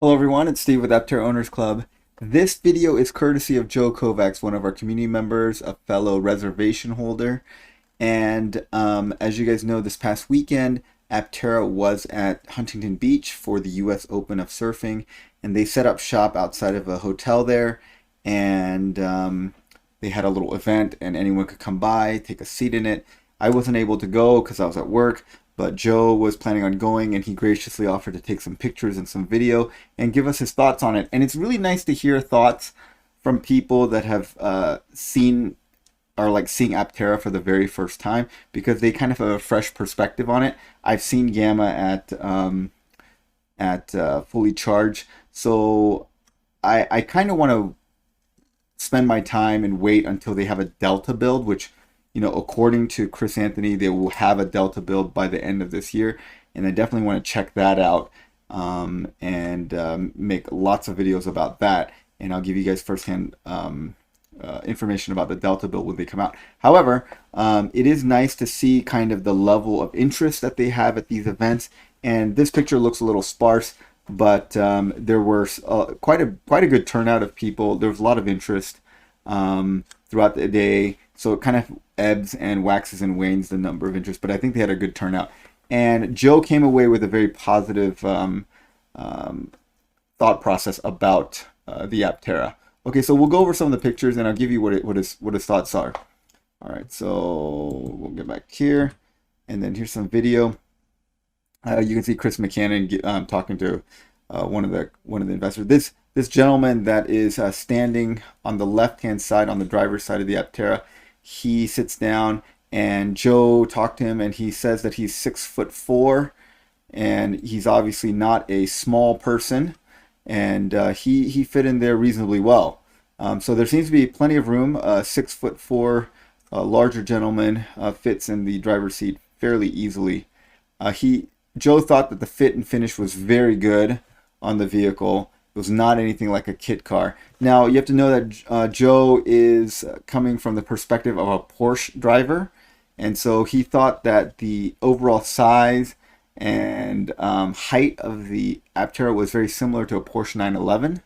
Hello everyone, it's Steve with Aptera Owners Club. This video is courtesy of Joe Kovacs, one of our community members, a fellow reservation holder. And as you guys know, this past weekend, Aptera was at Huntington Beach for the US Open of Surfing, and they set up shop outside of a hotel there, and they had a little event, and anyone could come by, take a seat in it. I wasn't able to go because I was at work, but Joe was planning on going, and he graciously offered to take some pictures and some video and give us his thoughts on it. And it's really nice to hear thoughts from people that have seen are like seeing Aptera for the very first time, because they kind of have a fresh perspective on it. I've seen Gamma at fully charged, so I kind of want to spend my time and wait until they have a Delta build, which, according to Chris Anthony, they will have a Delta build by the end of this year, and I definitely want to check that out, and make lots of videos about that, and I'll give you guys firsthand information about the Delta build when they come out. However, it is nice to see kind of the level of interest that they have at these events, and this picture looks a little sparse, but there were quite a good turnout of people. There was a lot of interest throughout the day, so it kind of ebbs and waxes and wanes the number of interest, but I think they had a good turnout. And Joe came away with a very positive thought process about the Aptera. Okay, so we'll go over some of the pictures, and I'll give you what his thoughts are. All right, so we'll get back here, and then here's some video. You can see Chris McCannon talking to one of the investors. This gentleman that is standing on the left-hand side, on the driver's side of the Aptera, he sits down, and Joe talked to him, and he says that he's 6'4", and he's obviously not a small person, and he fit in there reasonably well. So there seems to be plenty of room. 6'4", larger gentleman fits in the driver's seat fairly easily. Joe thought that the fit and finish was very good on the vehicle. It was not anything like a kit car. Now, you have to know that Joe is coming from the perspective of a Porsche driver, and so he thought that the overall size and height of the Aptera was very similar to a Porsche 911,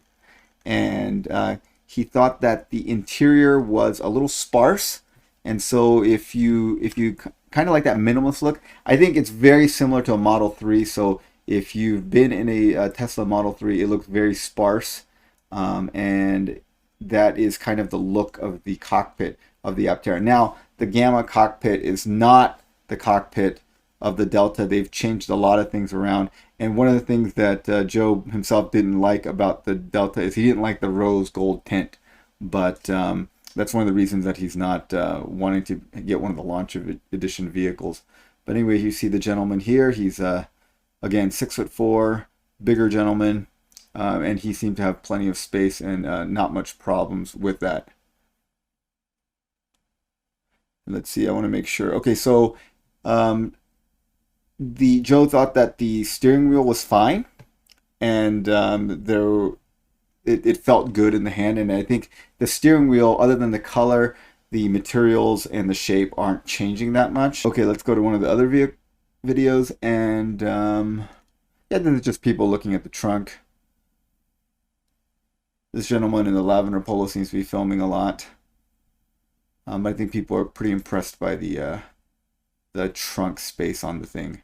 and he thought that the interior was a little sparse, and so if you kind of like that minimalist look, I think it's very similar to a Model 3. So if you've been in a Tesla Model 3, it looks very sparse, and that is kind of the look of the cockpit of the Aptera. Now, the Gamma cockpit is not the cockpit of the Delta. They've changed a lot of things around, and one of the things that Joe himself didn't like about the Delta is he didn't like the rose gold tint, but that's one of the reasons that he's not wanting to get one of the launch edition vehicles. But anyway, you see the gentleman here. He's again 6'4", bigger gentleman, and he seemed to have plenty of space and not much problems with that. Let's see. I want to make sure. Okay, so Joe thought that the steering wheel was fine, and it felt good in the hand, and I think the steering wheel, other than the color, the materials, and the shape, aren't changing that much. Okay, let's go to one of the other videos, and yeah, then it's just people looking at the trunk. This gentleman in the lavender polo seems to be filming a lot. I think people are pretty impressed by the trunk space on the thing,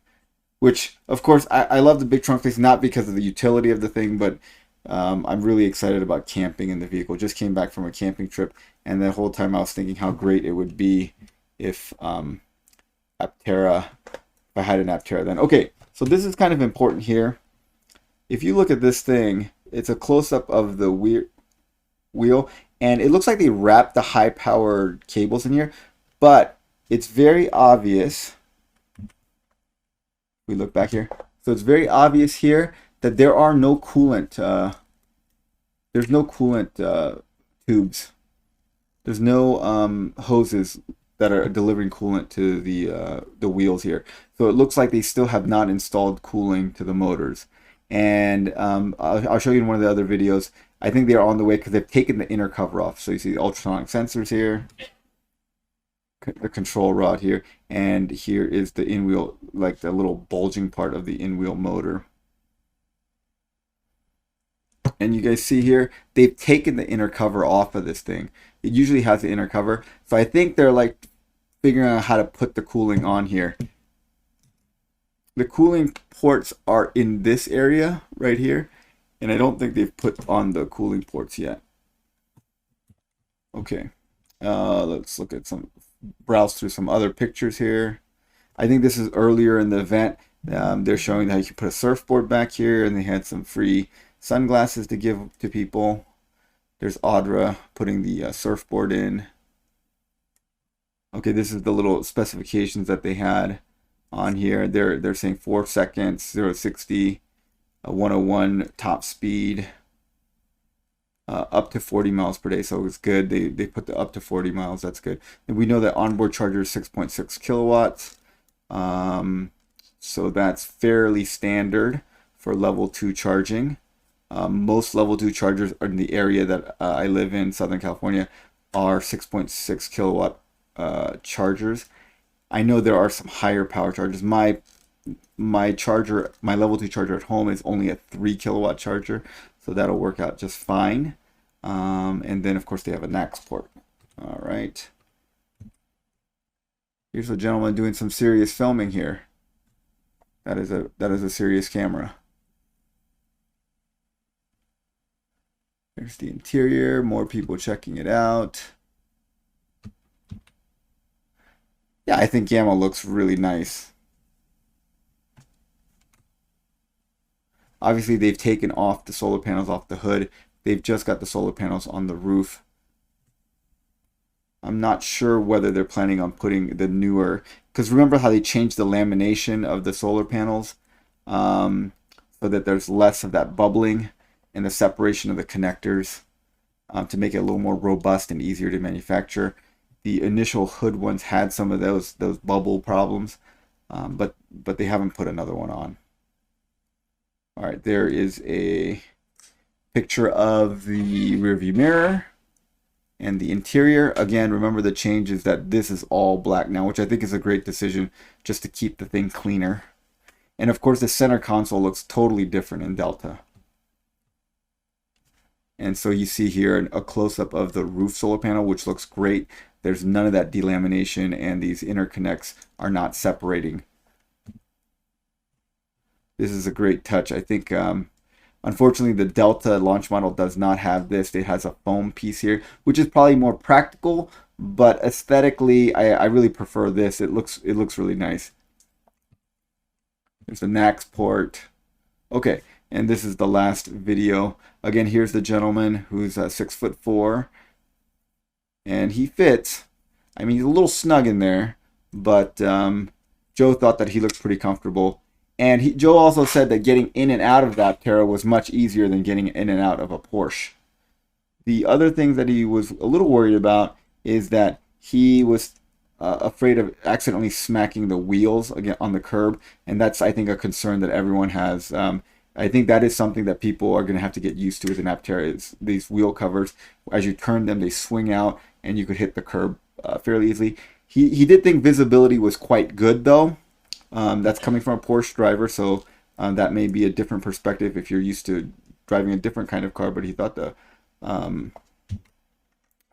which, of course, I love the big trunk space, not because of the utility of the thing, but I'm really excited about camping in the vehicle. Just came back from a camping trip, and the whole time I was thinking how great it would be if if I had an Aptera then. Okay, so this is kind of important here. If you look at this thing, it's a close-up of the wheel, and it looks like they wrapped the high-powered cables in here, but it's very obvious. We look back here. So it's very obvious here that there are no coolant. There's no coolant tubes. There's no hoses that are delivering coolant to the wheels here. So it looks like they still have not installed cooling to the motors. And I'll show you in one of the other videos. I think they are on the way because they've taken the inner cover off. So you see the ultrasonic sensors here, the control rod here, and here is the in-wheel, like the little bulging part of the in-wheel motor. And you guys see here, they've taken the inner cover off of this thing. It usually has the inner cover. So I think they're like figuring out how to put the cooling on here. The cooling ports are in this area right here. And I don't think they've put on the cooling ports yet. Okay. Let's look at browse through some other pictures here. I think this is earlier in the event. They're showing how you can put a surfboard back here, and they had some free sunglasses to give to people. There's Audra putting the surfboard in. Okay, this is the little specifications that they had on here. They're saying 4 seconds, 0 to 60, 101 top speed, up to 40 miles per day. So it's good. They put the up to 40 miles. That's good. And we know that onboard charger is 6.6 kilowatts. So that's fairly standard for level 2 charging. Most level 2 chargers in the area that I live in, Southern California, are 6.6 kilowatt chargers. I know there are some higher power chargers. My charger, my level 2 charger at home is only a 3 kilowatt charger, so that'll work out just fine. And then of course they have a NAX port. All right. Here's a gentleman doing some serious filming here. That is a serious camera. There's the interior, more people checking it out. Yeah, I think Gamma looks really nice. Obviously, they've taken off the solar panels off the hood. They've just got the solar panels on the roof. I'm not sure whether they're planning on putting the newer, because remember how they changed the lamination of the solar panels so that there's less of that bubbling and the separation of the connectors to make it a little more robust and easier to manufacture. The initial hood ones had some of those bubble problems, but they haven't put another one on. All right, there is a picture of the rearview mirror and the interior. Again, remember the change is that this is all black now, which I think is a great decision just to keep the thing cleaner. And of course, the center console looks totally different in Delta. And so you see here a close-up of the roof solar panel, which looks great. There's none of that delamination, and these interconnects are not separating. This is a great touch. I think, unfortunately, the Delta launch model does not have this. It has a foam piece here, which is probably more practical, but aesthetically, I really prefer this. It looks really nice. There's the NAX port. Okay, and this is the last video. Again, here's the gentleman who's 6'4", and he fits. I mean, he's a little snug in there, but Joe thought that he looked pretty comfortable. And Joe also said that getting in and out of the Aptera was much easier than getting in and out of a Porsche. The other thing that he was a little worried about is that he was afraid of accidentally smacking the wheels again on the curb, and that's, I think, a concern that everyone has. I think that is something that people are going to have to get used to with an Aptera. Is these wheel covers, as you turn them, they swing out, and you could hit the curb fairly easily. He did think visibility was quite good, though. That's coming from a Porsche driver, so that may be a different perspective if you're used to driving a different kind of car, but he thought the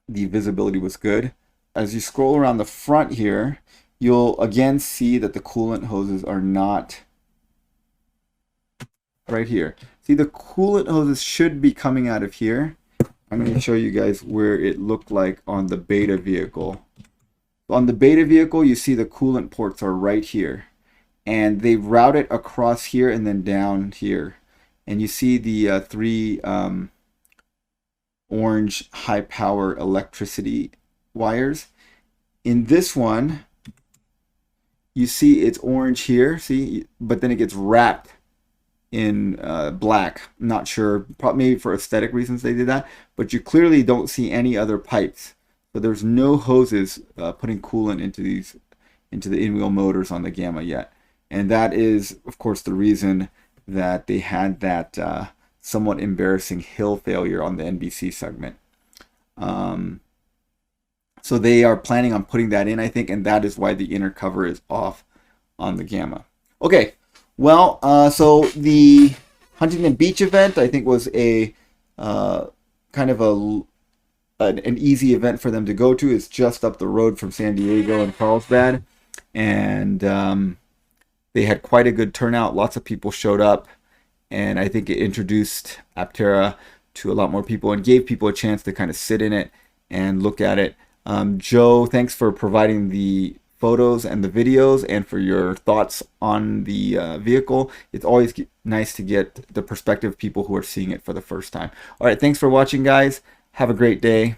visibility was good. As you scroll around the front here, you'll again see that the coolant hoses are not right here. See, the coolant hoses should be coming out of here. I'm going to show you guys where it looked like on the beta vehicle. On the beta vehicle, you see the coolant ports are right here. And they route it across here and then down here. And you see the 3 orange high power electricity wires. In this one, you see it's orange here, see, but then it gets wrapped in black. I'm not sure, probably maybe for aesthetic reasons they did that, but you clearly don't see any other pipes. So there's no hoses putting coolant into the in-wheel motors on the Gamma yet. And that is, of course, the reason that they had that somewhat embarrassing hill failure on the NBC segment. So they are planning on putting that in, I think, and that is why the inner cover is off on the Gamma. Okay, well, so the Huntington Beach event, I think, was a kind of an easy event for them to go to. It's just up the road from San Diego and Carlsbad, and they had quite a good turnout. Lots of people showed up, and I think it introduced Aptera to a lot more people and gave people a chance to kind of sit in it and look at it. Joe, thanks for providing the photos and the videos and for your thoughts on the vehicle. It's always nice to get the perspective of people who are seeing it for the first time. All right, thanks for watching, guys. Have a great day.